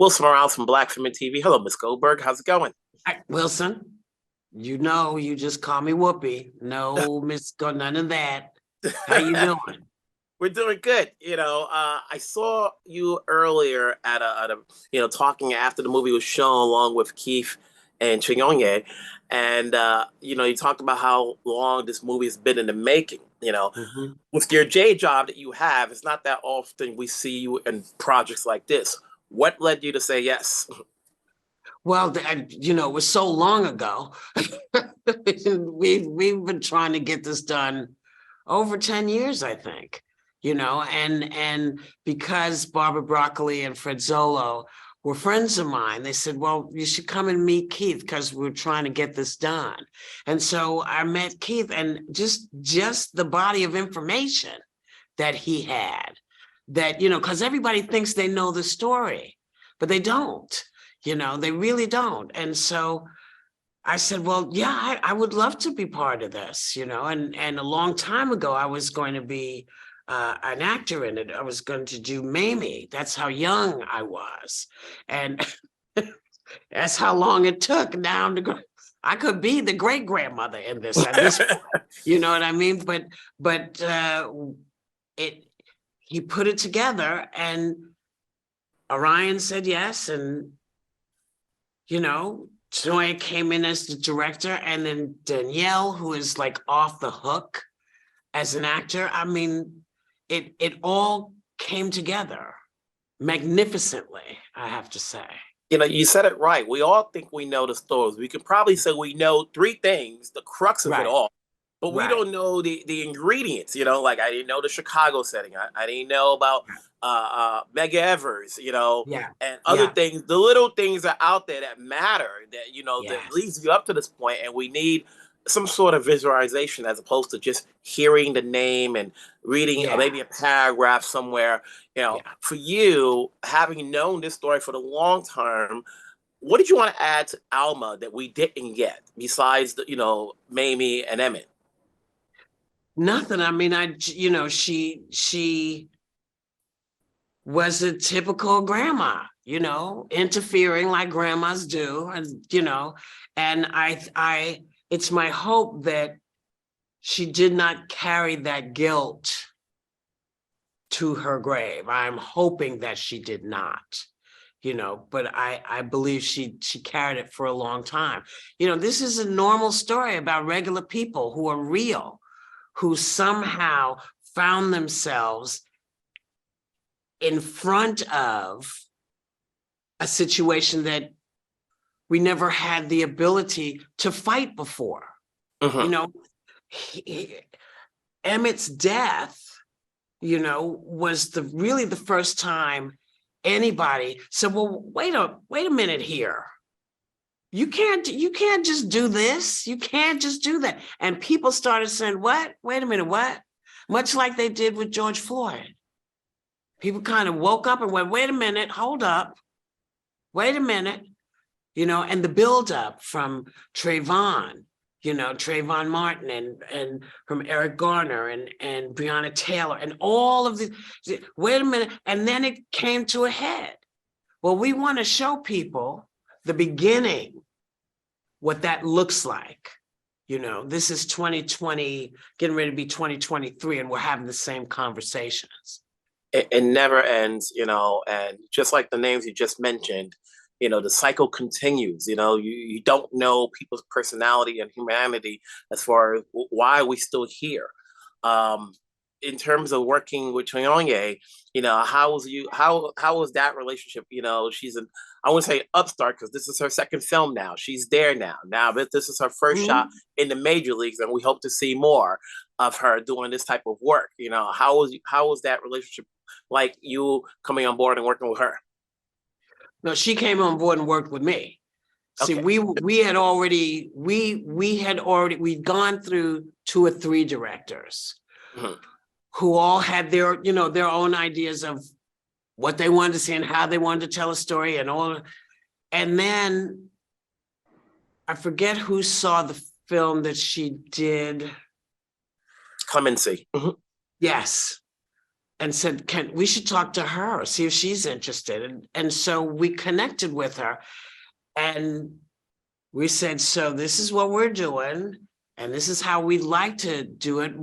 Wilson Morales from Black Film and TV. Hello, Miss Goldberg. How's it going? Hi, Wilson, you just call me Whoopi. No, Miss Go, none of that. How you doing? We're doing good. I saw you earlier at a talking after the movie was shown along with Keith and Chinyonye. And, you talked about how long this movie has been in the making. Mhm. With your J job that you have, it's not that often we see you in projects like this. What led you to say yes? Well, it was so long ago. We've been trying to get this done over 10 years, I think. And because Barbara Broccoli and Fred Zolo were friends of mine, they said, well, you should come and meet Keith because we're trying to get this done. And so I met Keith, and just the body of information that he had, that, because everybody thinks they know the story, but they don't, they really don't. And so I said, well, yeah, I would love to be part of this, and a long time ago, I was going to be an actor in it. I was going to do Mamie. That's how young I was. And that's how long it took now to go. I could be the great grandmother in this at this point, you know what I mean? But he put it together, and Orion said yes, and Joy came in as the director, and then Danielle, who is like off the hook as an actor. I mean, it all came together magnificently, I have to say. You said it right. We all think we know the stories. We can probably say we know three things, the crux of it Right, all, but we right, don't know the ingredients. Like I didn't know the Chicago setting. I didn't know about Mega Evers, yeah, and other yeah, things. The little things are out there that matter, that that yes, leads you up to this point, and we need some sort of visualization as opposed to just hearing the name and reading yeah, maybe a paragraph somewhere. yeah. For you, having known this story for the long term, what did you want to add to Alma that we didn't get besides Mamie and Emmett? Nothing. I mean, she was a typical grandma, interfering like grandmas do, and it's my hope that she did not carry that guilt to her grave. I'm hoping that she did not, but I believe she carried it for a long time. This is a normal story about regular people who are real, who somehow found themselves in front of a situation that we never had the ability to fight before. You Mhm. know, Emmett's death, was really the first time anybody said, well, wait a minute here. You can't just do this. You can't just do that. And people started saying, what? Wait a minute, what? Much like they did with George Floyd. People kind of woke up and went, wait a minute, hold up. Wait a minute. And the buildup from Trayvon, Trayvon Martin, and from Eric Garner and Breonna Taylor and all of the, wait a minute. And then it came to a head. Well, we want to show people the beginning, what that looks like. This is 2020, getting ready to be 2023, and we're having the same conversations. It never ends, and just like the names you just mentioned, the cycle continues. You don't know people's personality and humanity as far as why we still here. Um, in terms of working with Toyonye, how was that relationship? She's an, I wouldn't say upstart because this is her second film now. She's there now. Now this is her first shot Mhm. in the major leagues, and we hope to see more of her doing this type of work. How was that relationship like, you coming on board and working with her? No, she came on board and worked with me. See, Okay. we'd gone through 2 or 3 directors Mhm. who all had their own ideas of what they wanted to see and how they wanted to tell a story and all. And then I forget who saw the film that she did. Clemency. Mhm. Yes. and said, we should talk to her, see if she's interested. And so we connected with her, and we said, so this is what we're doing, and this is how we'd like to do it.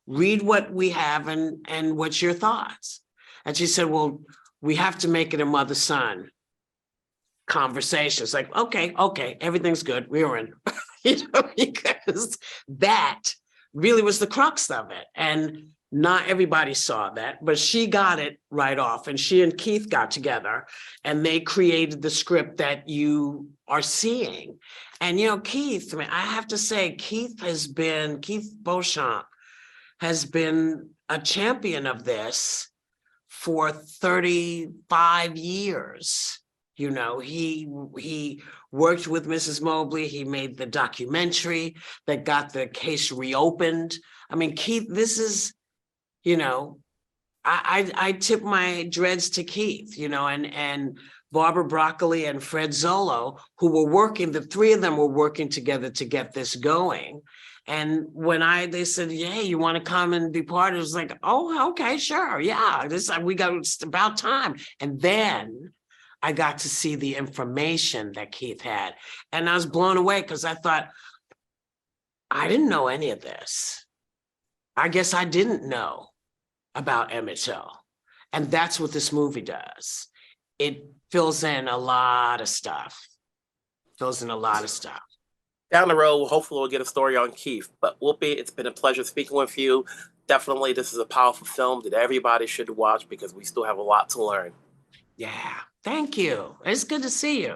Read what we have, and what's your thoughts? And she said, well, we have to make it a mother-son conversation. It's like, okay, everything's good. We're in, because that really was the crux of it. And not everybody saw that, but she got it right off. And she and Keith got together and they created the script that you are seeing. And, Keith, I mean, I have to say, Keith Beauchamp has been a champion of this for 35 years. He worked with Mrs. Mobley. He made the documentary that got the case reopened. I mean, Keith, this is, I tip my dreads to Keith, and Barbara Broccoli and Fred Zollo, who were working, the three of them were working together to get this going. And when they said, hey, you want to come and be part of it? It was like, oh, okay, sure. Yeah, it's about time. And then I got to see the information that Keith had. And I was blown away because I thought, I didn't know any of this. I guess I didn't know about Emmett Till. And that's what this movie does. It fills in a lot of stuff. Down the road, hopefully we'll get a story on Keith. But Whoopi, it's been a pleasure speaking with you. Definitely, this is a powerful film that everybody should watch because we still have a lot to learn. Yeah, thank you. It's good to see you.